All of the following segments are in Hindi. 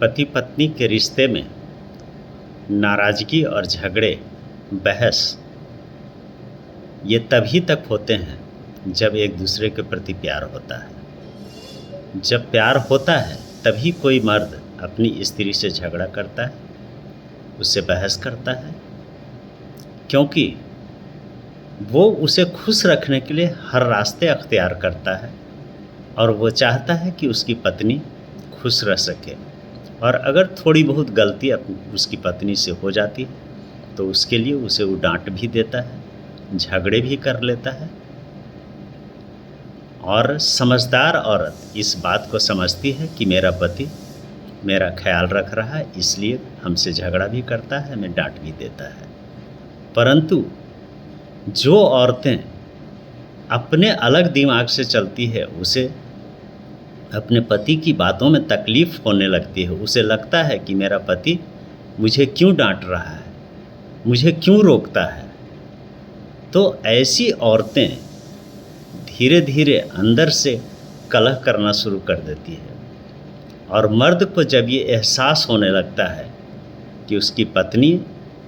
पति पत्नी के रिश्ते में नाराज़गी और झगड़े, बहस ये तभी तक होते हैं जब एक दूसरे के प्रति प्यार होता है। जब प्यार होता है तभी कोई मर्द अपनी स्त्री से झगड़ा करता है, उससे बहस करता है, क्योंकि वो उसे खुश रखने के लिए हर रास्ते अख्तियार करता है और वो चाहता है कि उसकी पत्नी खुश रह सके। और अगर थोड़ी बहुत गलती उसकी पत्नी से हो जाती है तो उसके लिए उसे वो डांट भी देता है, झगड़े भी कर लेता है। और समझदार औरत इस बात को समझती है कि मेरा पति मेरा ख्याल रख रहा है, इसलिए हमसे झगड़ा भी करता है, हमें डांट भी देता है। परंतु जो औरतें अपने अलग दिमाग से चलती है, उसे अपने पति की बातों में तकलीफ़ होने लगती है। उसे लगता है कि मेरा पति मुझे क्यों डांट रहा है, मुझे क्यों रोकता है। तो ऐसी औरतें धीरे धीरे अंदर से कलह करना शुरू कर देती है। और मर्द को जब ये एहसास होने लगता है कि उसकी पत्नी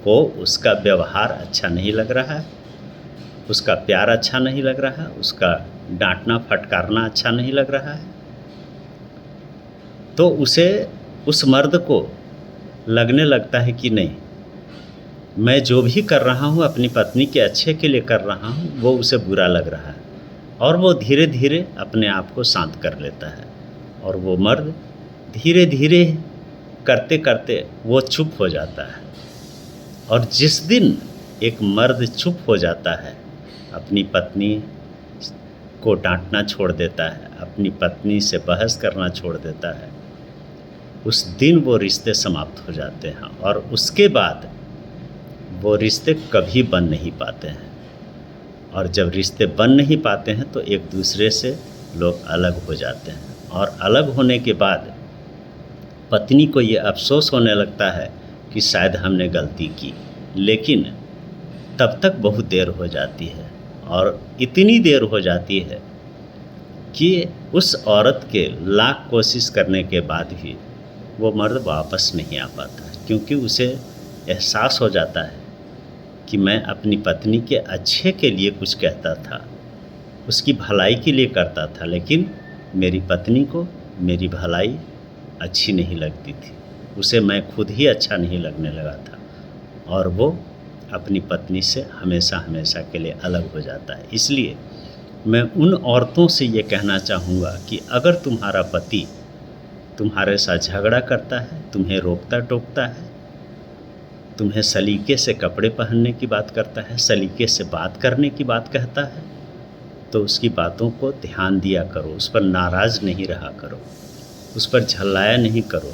को उसका व्यवहार अच्छा नहीं लग रहा है, उसका प्यार अच्छा नहीं लग रहा है, उसका डांटना फटकारना अच्छा नहीं लग रहा है, तो उस मर्द को लगने लगता है कि नहीं, मैं जो भी कर रहा हूँ अपनी पत्नी के अच्छे के लिए कर रहा हूँ, वो उसे बुरा लग रहा है। और वो धीरे धीरे अपने आप को शांत कर लेता है और वो मर्द धीरे धीरे करते करते वो चुप हो जाता है। और जिस दिन एक मर्द चुप हो जाता है, अपनी पत्नी को डांटना छोड़ देता है, अपनी पत्नी से बहस करना छोड़ देता है, उस दिन वो रिश्ते समाप्त हो जाते हैं और उसके बाद वो रिश्ते कभी बन नहीं पाते हैं। और जब रिश्ते बन नहीं पाते हैं तो एक दूसरे से लोग अलग हो जाते हैं। और अलग होने के बाद पत्नी को ये अफसोस होने लगता है कि शायद हमने गलती की, लेकिन तब तक बहुत देर हो जाती है। और इतनी देर हो जाती है कि उस औरत के लाख कोशिश करने के बाद भी वो मर्द वापस नहीं आ पाता, क्योंकि उसे एहसास हो जाता है कि मैं अपनी पत्नी के अच्छे के लिए कुछ कहता था, उसकी भलाई के लिए करता था, लेकिन मेरी पत्नी को मेरी भलाई अच्छी नहीं लगती थी, उसे मैं खुद ही अच्छा नहीं लगने लगा था और वो अपनी पत्नी से हमेशा हमेशा के लिए अलग हो जाता है। इसलिए मैं उन औरतों से ये कहना चाहूँगा कि अगर तुम्हारा पति तुम्हारे साथ झगड़ा करता है, तुम्हें रोकता टोकता है, तुम्हें सलीके से कपड़े पहनने की बात करता है, सलीके से बात करने की बात कहता है, तो उसकी बातों को ध्यान दिया करो, उस पर नाराज़ नहीं रहा करो, उस पर झल्लाया नहीं करो,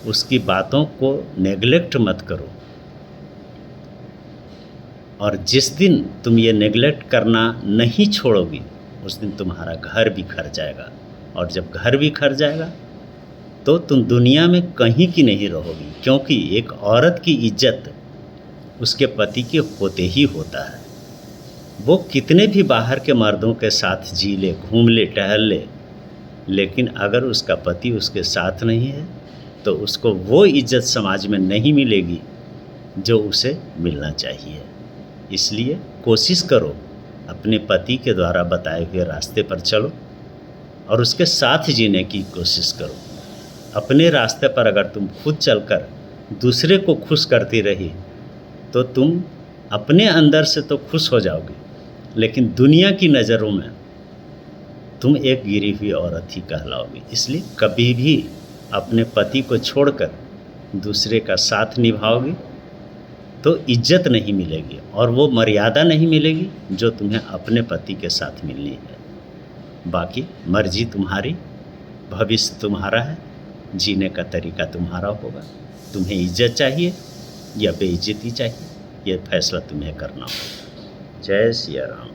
उसकी बातों को नेगलेक्ट मत करो। और जिस दिन तुम ये नेगलेक्ट करना नहीं छोड़ोगी, उस दिन तुम्हारा घर बिखर जाएगा। और जब घर बिखर जाएगा तो तुम दुनिया में कहीं की नहीं रहोगी, क्योंकि एक औरत की इज्जत उसके पति के होते ही होता है। वो कितने भी बाहर के मर्दों के साथ जी ले, घूम ले, टहल ले, लेकिन अगर उसका पति उसके साथ नहीं है तो उसको वो इज्जत समाज में नहीं मिलेगी जो उसे मिलना चाहिए। इसलिए कोशिश करो, अपने पति के द्वारा बताए हुए रास्ते पर चलो और उसके साथ जीने की कोशिश करो। अपने रास्ते पर अगर तुम खुद चलकर दूसरे को खुश करती रही तो तुम अपने अंदर से तो खुश हो जाओगी, लेकिन दुनिया की नज़रों में तुम एक गिरी हुई औरत ही कहलाओगी। इसलिए कभी भी अपने पति को छोड़कर दूसरे का साथ निभाओगी तो इज्जत नहीं मिलेगी और वो मर्यादा नहीं मिलेगी जो तुम्हें अपने पति के साथ मिलनी है। बाकी मर्जी तुम्हारी, भविष्य तुम्हारा है, जीने का तरीका तुम्हारा होगा। तुम्हें इज्जत चाहिए या बेइज्जती चाहिए, ये फैसला तुम्हें करना होगा। जय सिया राम।